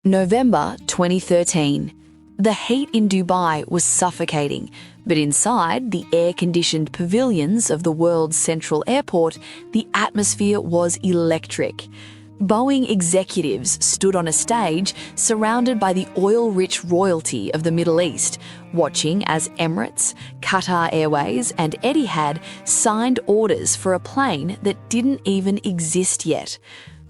November 2013. The heat in Dubai was suffocating, but inside the air-conditioned pavilions of the world's central airport, the atmosphere was electric. Boeing executives stood on a stage surrounded by the oil-rich royalty of the Middle East, watching as Emirates, Qatar Airways and Etihad signed orders for a plane that didn't even exist yet.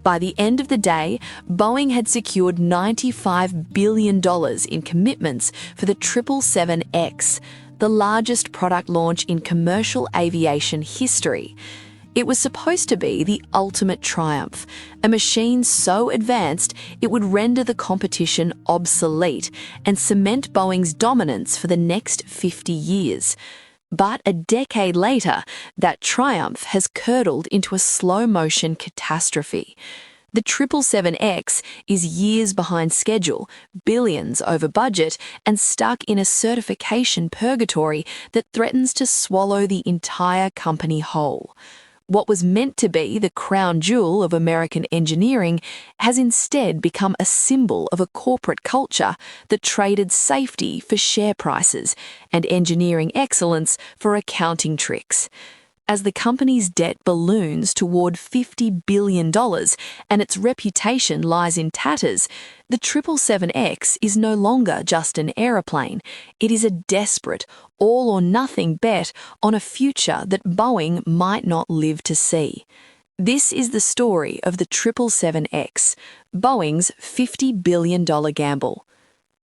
By the end of the day, Boeing had secured $95 billion in commitments for the 777X, the largest product launch in commercial aviation history. It was supposed to be the ultimate triumph, a machine so advanced it would render the competition obsolete and cement Boeing's dominance for the next 50 years. But a decade later, that triumph has curdled into a slow-motion catastrophe. The 777X is years behind schedule, billions over budget, and stuck in a certification purgatory that threatens to swallow the entire company whole. What was meant to be the crown jewel of American engineering has instead become a symbol of a corporate culture that traded safety for share prices and engineering excellence for accounting tricks. As the company's debt balloons toward $50 billion and its reputation lies in tatters, the 777X is no longer just an aeroplane. It is a desperate, all-or-nothing bet on a future that Boeing might not live to see. This is the story of the 777X, Boeing's $50 billion gamble.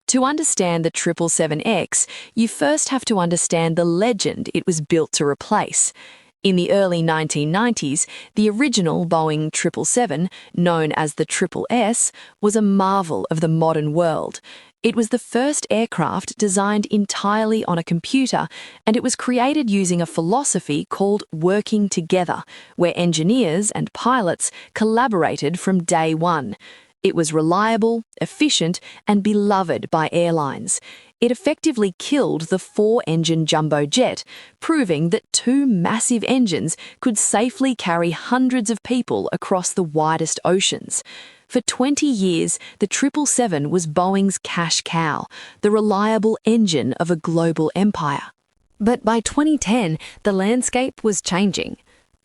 To understand the 777X, you first have to understand the legend it was built to replace. In the early 1990s, the original Boeing 777, known as the S, was a marvel of the modern world. It was the first aircraft designed entirely on a computer, and it was created using a philosophy called working together, where engineers and pilots collaborated from day one. It was reliable, efficient, and beloved by airlines. It effectively killed the four-engine jumbo jet, proving that two massive engines could safely carry hundreds of people across the widest oceans. For 20 years, the 777 was Boeing's cash cow, the reliable engine of a global empire. But by 2010, the landscape was changing.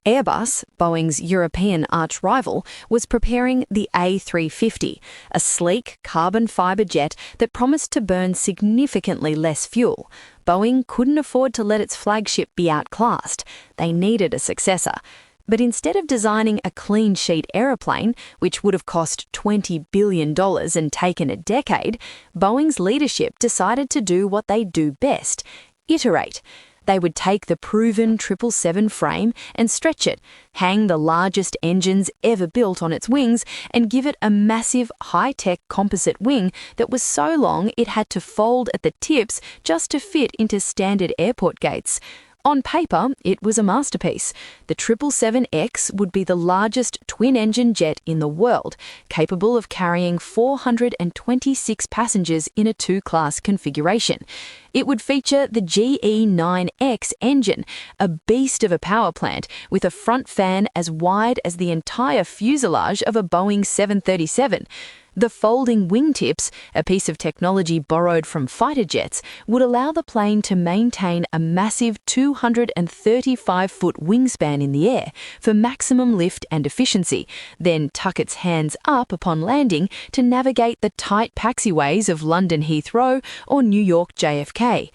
Airbus, Boeing's European arch-rival, was preparing the A350, a sleek carbon fibre jet that promised to burn significantly less fuel. Boeing couldn't afford to let its flagship be outclassed. They needed a successor. But instead of designing a clean-sheet aeroplane, which would have cost $20 billion and taken a decade, Boeing's leadership decided to do what they do best: iterate. They would take the proven 777 frame and stretch it, hang the largest engines ever built on its wings, and give it a massive, high-tech composite wing that was so long it had to fold at the tips just to fit into standard airport gates. On paper, it was a masterpiece. The 777X would be the largest twin-engine jet in the world, capable of carrying 426 passengers in a two-class configuration. It would feature the GE9X engine, a beast of a power plant with a front fan as wide as the entire fuselage of a Boeing 737. The folding wingtips, a piece of technology borrowed from fighter jets, would allow the plane to maintain a massive 235-foot wingspan in the air for maximum lift and efficiency, then tuck its hands up upon landing to navigate the tight taxiways of London Heathrow or New York JFK.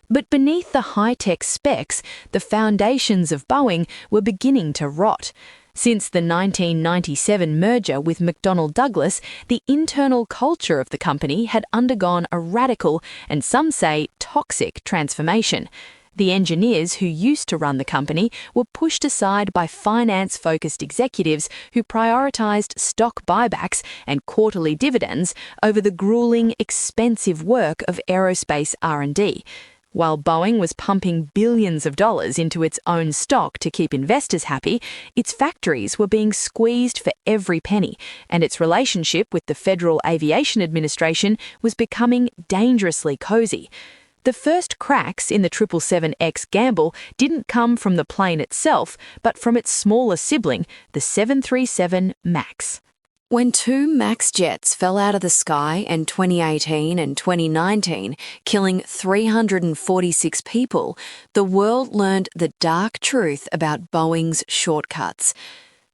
But beneath the high-tech specs, the foundations of Boeing were beginning to rot. Since the 1997 merger with McDonnell Douglas, the internal culture of the company had undergone a radical, and some say toxic, transformation. The engineers who used to run the company were pushed aside by finance-focused executives who prioritized stock buybacks and quarterly dividends over the grueling, expensive work of aerospace R&D. While Boeing was pumping billions of dollars into its own stock to keep investors happy, its factories were being squeezed for every penny, and its relationship with the Federal Aviation Administration was becoming dangerously cozy. The first cracks in the 777X gamble didn't come from the plane itself, but from its smaller sibling, the 737 MAX. When two MAX jets fell out of the sky in 2018 and 2019, killing 346 people, the world learned the dark truth about Boeing's shortcuts.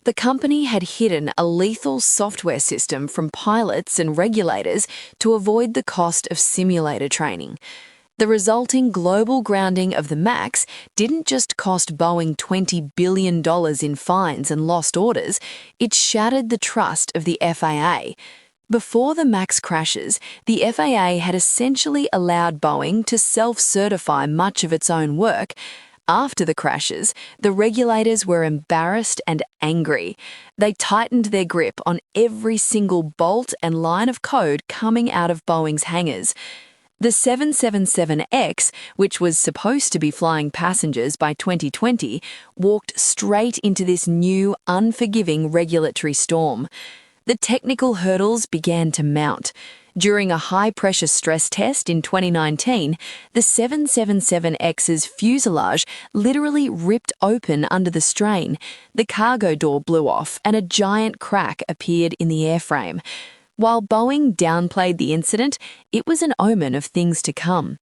The company had hidden a lethal software system from pilots and regulators to avoid the cost of simulator training. The resulting global grounding of the MAX didn't just cost Boeing $20 billion in fines and lost orders, it shattered the trust of the FAA. Before the MAX crashes, the FAA had essentially allowed Boeing to self-certify much of its own work. After the crashes, the regulators were embarrassed and angry. They tightened their grip on every single bolt and line of code coming out of Boeing's hangars. The 777X, which was supposed to be flying passengers by 2020, walked straight into this new, unforgiving regulatory storm. The technical hurdles began to mount. During a high-pressure stress test in 2019, the 777X's fuselage literally ripped open under the strain. The cargo door blew off and a giant crack appeared in the airframe. While Boeing downplayed the incident, it was an omen of things to come.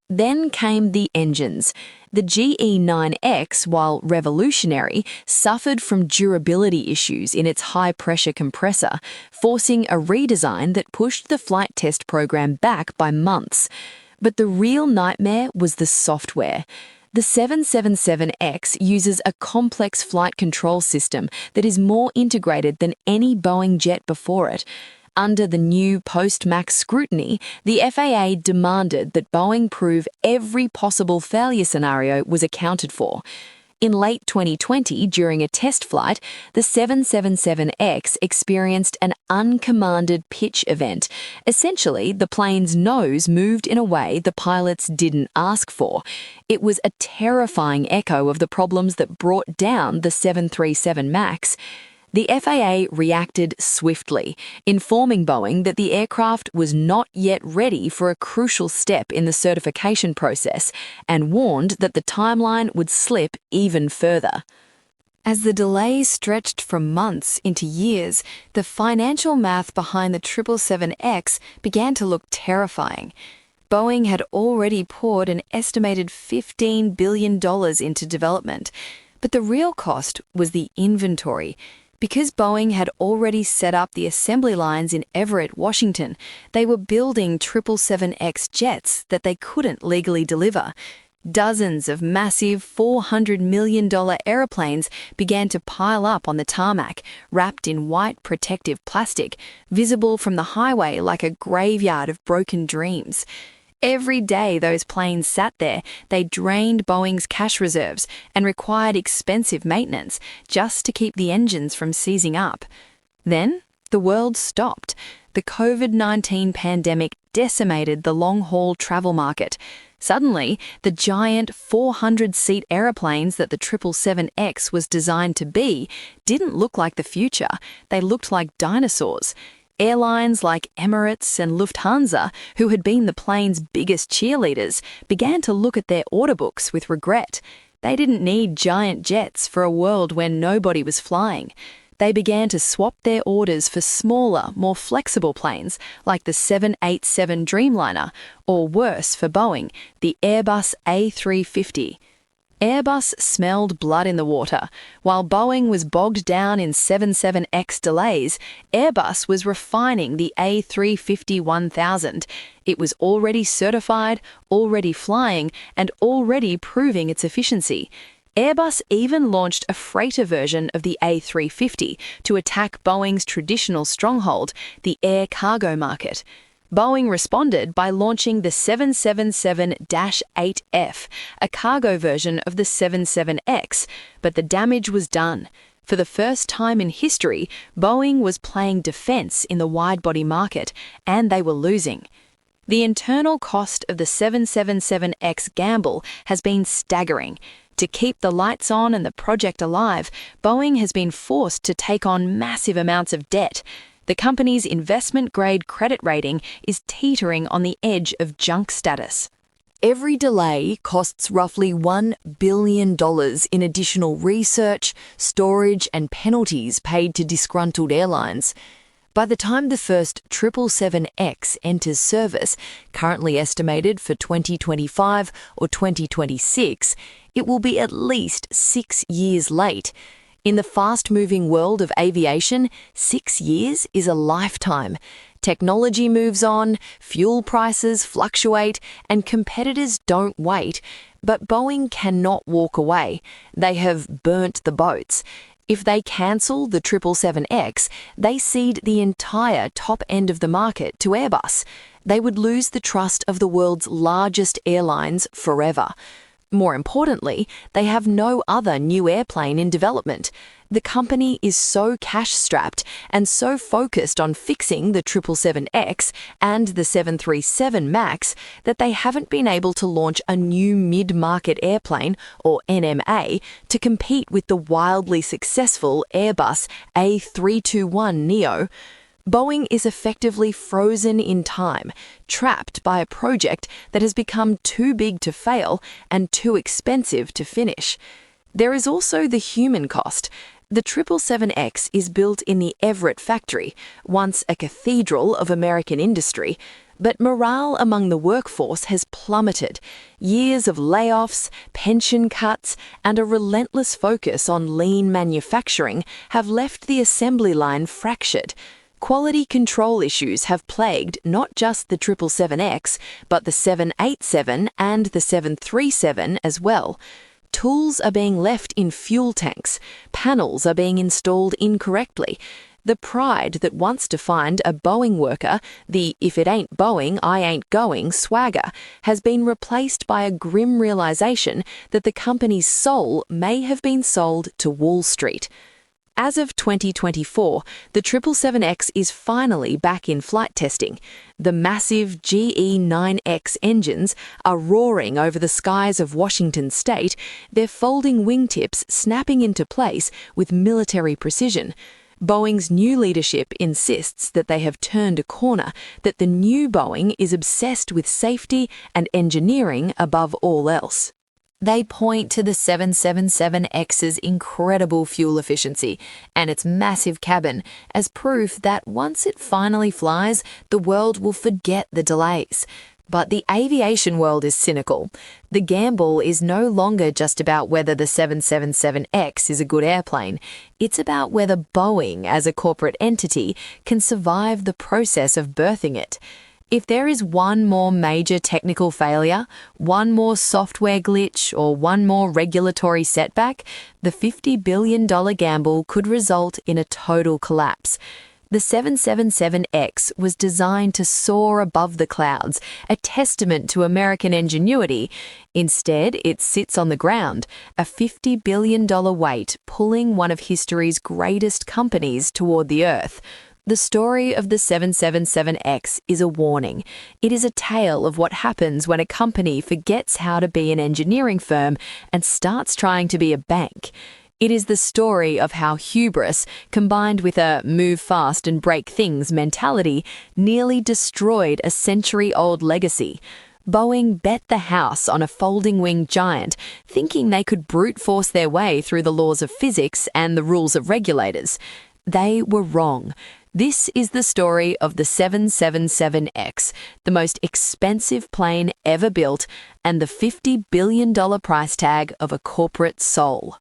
Then came the engines. The GE9X, while revolutionary, suffered from durability issues in its high-pressure compressor, forcing a redesign that pushed the flight test program back by months. But the real nightmare was the software. The 777X uses a complex flight control system that is more integrated than any Boeing jet before it. Under the new post-MAX scrutiny, the FAA demanded that Boeing prove every possible failure scenario was accounted for. In late 2020, during a test flight, the 777X experienced an uncommanded pitch event. Essentially, the plane's nose moved in a way the pilots didn't ask for. It was a terrifying echo of the problems that brought down the 737 MAX. The FAA reacted swiftly, informing Boeing that the aircraft was not yet ready for a crucial step in the certification process, and warned that the timeline would slip even further. As the delay stretched from months into years, the financial math behind the 777X began to look terrifying. Boeing had already poured an estimated $15 billion into development, but the real cost was the inventory. Because Boeing had already set up the assembly lines in Everett, Washington, they were building 777X jets that they couldn't legally deliver. Dozens of massive $400 million aeroplanes began to pile up on the tarmac, wrapped in white protective plastic, visible from the highway like a graveyard of broken dreams. Every day those planes sat there, they drained Boeing's cash reserves and required expensive maintenance just to keep the engines from seizing up. Then the world stopped. The COVID-19 pandemic decimated the long-haul travel market. Suddenly, the giant 400-seat aeroplanes that the 777X was designed to be didn't look like the future. They looked like dinosaurs. Airlines like Emirates and Lufthansa, who had been the plane's biggest cheerleaders, began to look at their order books with regret. They didn't need giant jets for a world where nobody was flying. They began to swap their orders for smaller, more flexible planes like the 787 Dreamliner, or worse for Boeing, the Airbus A350. Airbus smelled blood in the water. While Boeing was bogged down in 77X delays, Airbus was refining the A350-1000. It was already certified, already flying, and already proving its efficiency. Airbus even launched a freighter version of the A350 to attack Boeing's traditional stronghold, the air cargo market. Boeing responded by launching the 777-8F, a cargo version of the 77X, but the damage was done. For the first time in history, Boeing was playing defense in the wide-body market, and they were losing. The internal cost of the 777X gamble has been staggering. To keep the lights on and the project alive, Boeing has been forced to take on massive amounts of debt. The company's investment-grade credit rating is teetering on the edge of junk status. Every delay costs roughly $1 billion in additional research, storage, and penalties paid to disgruntled airlines. By the time the first 777X enters service, currently estimated for 2025 or 2026, it will be at least 6 years late. In the fast-moving world of aviation, 6 years is a lifetime. Technology moves on, fuel prices fluctuate, and competitors don't wait. But Boeing cannot walk away. They have burnt the boats. If they cancel the 777X, they cede the entire top end of the market to Airbus. They would lose the trust of the world's largest airlines forever. More importantly, they have no other new airplane in development. The company is so cash-strapped and so focused on fixing the 777X and the 737 MAX that they haven't been able to launch a new mid-market airplane, or NMA, to compete with the wildly successful Airbus A321neo. Boeing is effectively frozen in time, trapped by a project that has become too big to fail and too expensive to finish. There is also the human cost. The 777X is built in the Everett factory, once a cathedral of American industry, but morale among the workforce has plummeted. Years of layoffs, pension cuts, and a relentless focus on lean manufacturing have left the assembly line fractured. Quality control issues have plagued not just the 777X, but the 787 and the 737 as well. Tools are being left in fuel tanks. Panels are being installed incorrectly. The pride that once defined a Boeing worker, the "if it ain't Boeing, I ain't going" swagger, has been replaced by a grim realization that the company's soul may have been sold to Wall Street. As of 2024, the 777X is finally back in flight testing. The massive GE9X engines are roaring over the skies of Washington state, their folding wingtips snapping into place with military precision. Boeing's new leadership insists that they have turned a corner, that the new Boeing is obsessed with safety and engineering above all else. They point to the 777X's incredible fuel efficiency and its massive cabin as proof that once it finally flies, the world will forget the delays. But the aviation world is cynical. The gamble is no longer just about whether the 777X is a good airplane. It's about whether Boeing, as a corporate entity, can survive the process of birthing it. If there is one more major technical failure, one more software glitch, or one more regulatory setback, the $50 billion gamble could result in a total collapse. The 777X was designed to soar above the clouds, a testament to American ingenuity. Instead, it sits on the ground, a $50 billion weight pulling one of history's greatest companies toward the earth. The story of the 777X is a warning. It is a tale of what happens when a company forgets how to be an engineering firm and starts trying to be a bank. It is the story of how hubris, combined with a move fast and break things mentality, nearly destroyed a century-old legacy. Boeing bet the house on a folding-wing giant, thinking they could brute force their way through the laws of physics and the rules of regulators. They were wrong. This is the story of the 777X, the most expensive plane ever built, and the $50 billion price tag of a corporate soul.